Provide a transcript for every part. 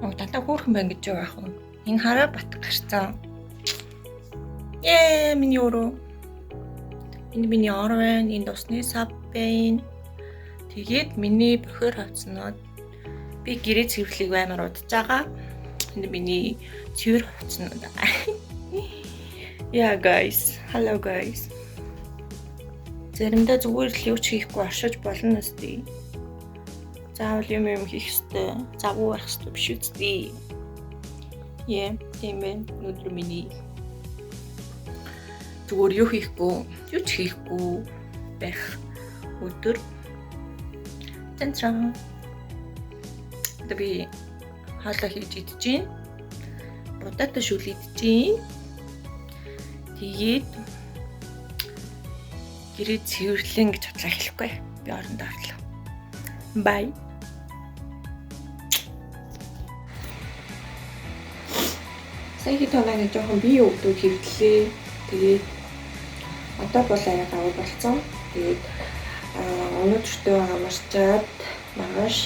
Дандаа хөөрхөн байна гэж юу яах вэ? Энэ хараа бат гарцсан. Миний өрөө. Энэ миний ор байна. Энэ усны сав байна. Тэгээд миний бохир хавцнууд би гэрээ цэвэрлийг амар удаж байгаа. Энэ миний цэвэр хавцнууд. Yeah guys. Hello guys. Заримдаа зүгээр л юу ч хийхгүй оршиж болно үстэй. Заавал юм хийх ёстой. Завгүй байх ёстой биш үстэй. Тийм байна. Өнөөдөр миний зүгээр юу хийхгүй, юу ч хийхгүй байх өдөр. Тэнцрам. Би хаалга хийж идэж байна. Будаатай шүл идэж байна. Тэгээд гэрээ цэвэрлэн гэж бодлоо хэлэхгүй. Би орондоо орлоо. Bye. Сая хитонаа жоохон бие өвдөө хэвдлээ. Тэгээд одоо бол аяа даваа болцсон. Тэгээд өнөөдөртөө амарчаад маргааш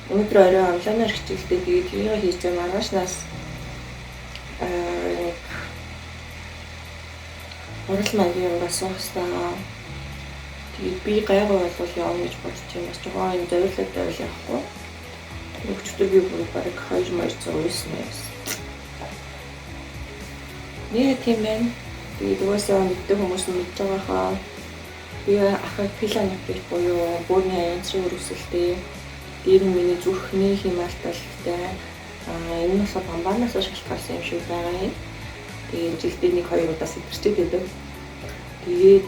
өнөөдөр орой онлайнаар хичээлдээ тэгээд тэрийг хийж маргаашнаас урал маягийн юм асуух хэрэгтэй. Тэгээд би гайгүй бол явна гэж бодож байна. Бас жоохон энэ зориулаад байвал явахгүй. Өчигдөр би бүр бараг 2 маяг зурсан юм. Тийм байна. Тэгээд угаасаа мэддэг хүмүүс нь мэдж байгаагаа би ахад пиланапит буюу бөөрийн янзрын өрөвсөлтэй дээр нь миний зүрхний хямаалталтай энэ нь бамбанаас шалтгаалсан юм шиг байгаа юм. Тэгээд жилдээ 1-2 удаа сэтэрчээд байдаг. Тэгээд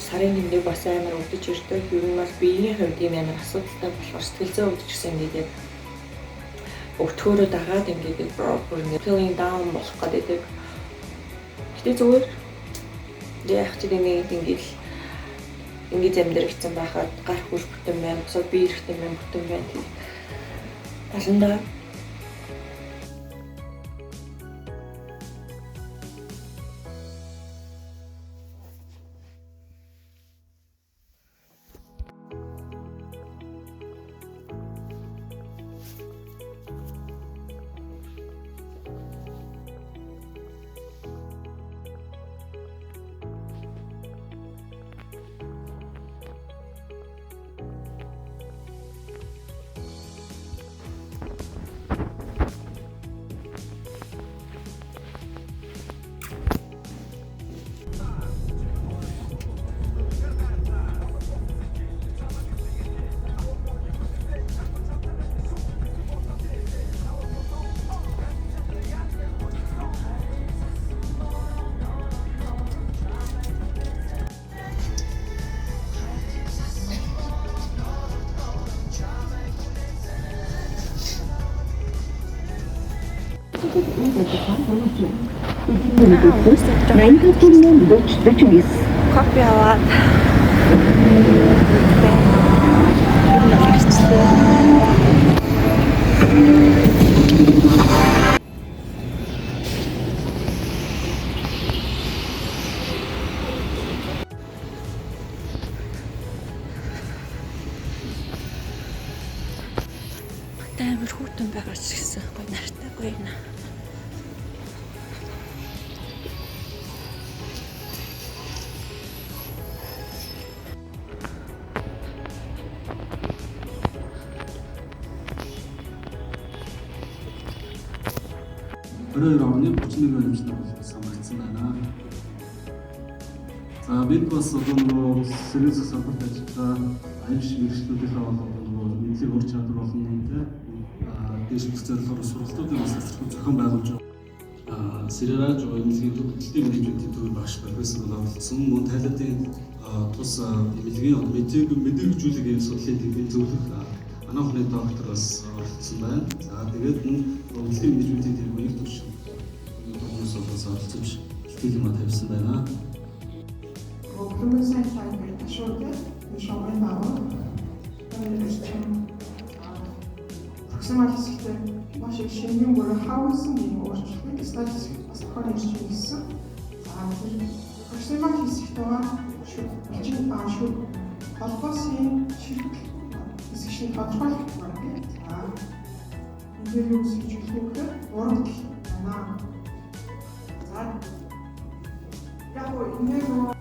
сарын нэг бас амар өвдөж ирдэг. Ер нь бол биеийн хувьд ийм амар асуудалтай болохоор сэтгэл зүйн өвдөж гэсэн ингээд өвтгөөрөө дагаад ингээд бүр feeling down болох гэдэг. Гэтэ зүгээр яах ч нэг ингээд амьдэр гэсэн байхад гар хөл бүтэн байна. Босоо бие эрэхтэн байна, бүтэн байна. Болондоо кофе аваад амар хүүтэн байгаа ч гэсэн гоё нартай гоё юм. Орой 31 хэмжээнд болсон марцсан байна. За бид бас одоо нөгөө сэргийлэх салбарт ажиллагаа аюулш мэргэжлүүдийнхээ нөгөө мэдлэг ур чадвар болон үнэтэй дэш бүх зорилгоор сургалтуудын бас засвар зохион байгуулж байгаа. Сэрэж эмнэлгийн төвлөлтийн менежментийн төвийн багш профессор боловсон мөн тайлбарын тус эмнэлгийн мэдээгжүүлэх судлалын төвийн зөвлөх анаахны доктор бас оролцсон байна. За тэгээд мөн эмнэлгийн менежментийн төвийн их төвш хүмүүс бас оролцож хэлтийг юм тавьсан байна. Проблемын сайн гэдэг шууд шоуын баавар. Проксимал хэсэгтээ маш их шинийн бүр хавсан юм өөрчлөлт статистик бас тохиолж ирсэн. За тэр проксимал хэсэгтээ шууд баа шууд холбоосын ширхэг хэсэгшний тодорхойлох байна. За тэгэхээр юу гэж хэлэх вэ гэхээр урд байна. За. Яг гоо энэ нөгөө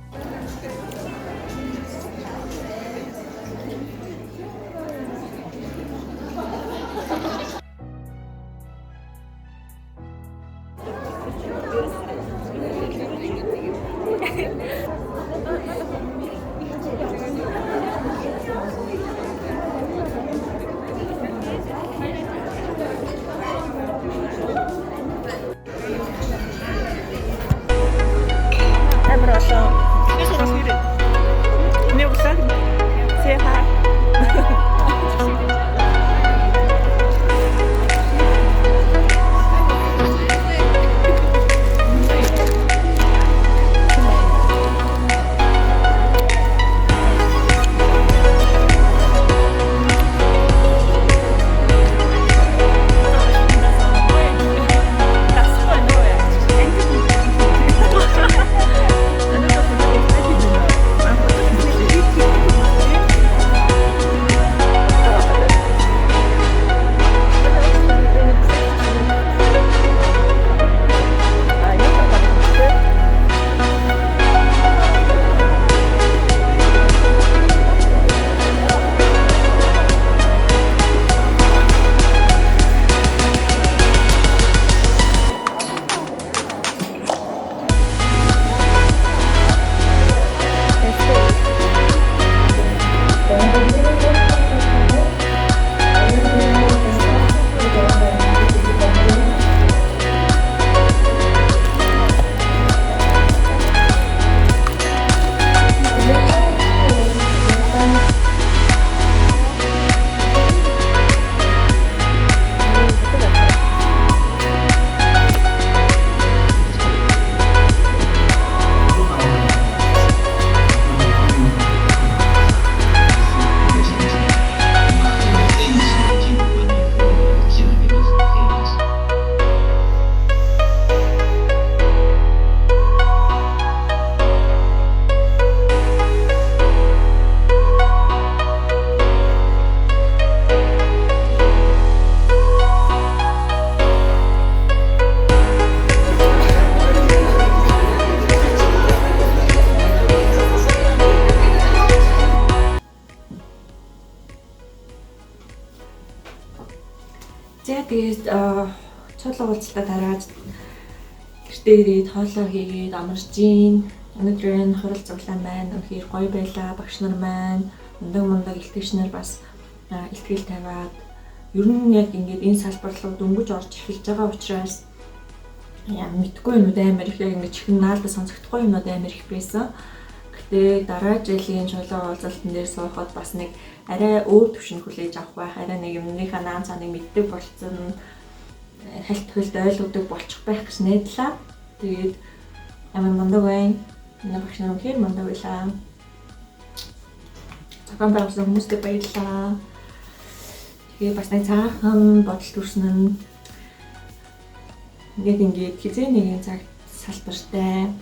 За тэгээд цуглаа уулзалтаа дараад гэртээ ирээд хоолоо хийгээд амарч ийн. Өнөөдрийн хурал цуглаан маань үнэхээр гоё байлаа. Багш нар маань мундаг илтгэгч нар бас илтгэл тавиад ер нь яг ингээд энэ салбар руу дөнгөж орж эхэлж байгаа учраас яа мэдгүй юмуд амар их яг ингээд чихэн наалда сонсогдохгүй юмуд амар их байсан. Гэтэ дараа жилийн чулуу уулзалтан дээр суухад бас нэг арай өөр төвшөнд хүлээж авах байх. Арай нэг юмныхаа наан цааныг мэддэг болцсон, хальт хөлд ойлгодог болчих байх гэж найдлаа. Тэгээд амар мундаг байна. Энэ багш нар үнэхээр мундаг байлаа. Цагаан байгуулсан хүмүүстээ баярлалаа. Тэгээд бас нэг цаахан бодол төрсөн нь ингээд хизээ нэгэн цаг салбартай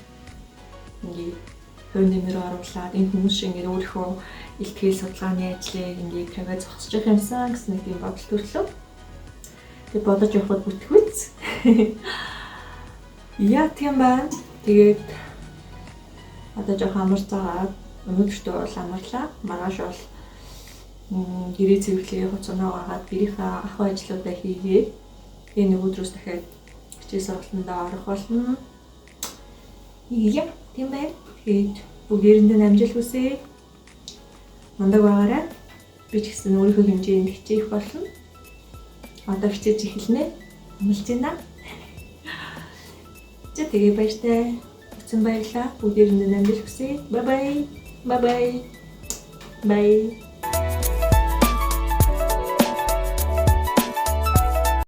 ингээд хувь нэмрээ оруулаад энэ хүмүүс шиг ингээд өөрийнхөө илтгэл судалгааны ажлыг ингээд тавиад зогсож явах юмсан гэсэн нэг тийм бодол төрлөө. Тэгээд бодож явахад бүтгэвч. Яа тийм байна. Тэгээд одоо жоох амарч байгаа. Өнөөдөртөө бол амарлаа. Маргааш бол гэрээ цэвэрлэгээ хуцанаа гагаад гэрийнхээ ахуй ажлуудаа хийгээд энэ өдрөөс дахиад хичээл сургалтандаа орох болно. Яа, тийм байна. Тэгээд бүгдээрэндээ амжилт хүсье. Мундаг байгаарай. Би ч гэсэн өөрийнхөө хэмжээнд хичээх болно. Одоо хичээж эхэлнэ. Амжилт байна. За тэгээ баяртай. Бүгд баярлалаа. Бүгдээрэндээ амжилт хүсье. Bye bye. Bye bye. Bye.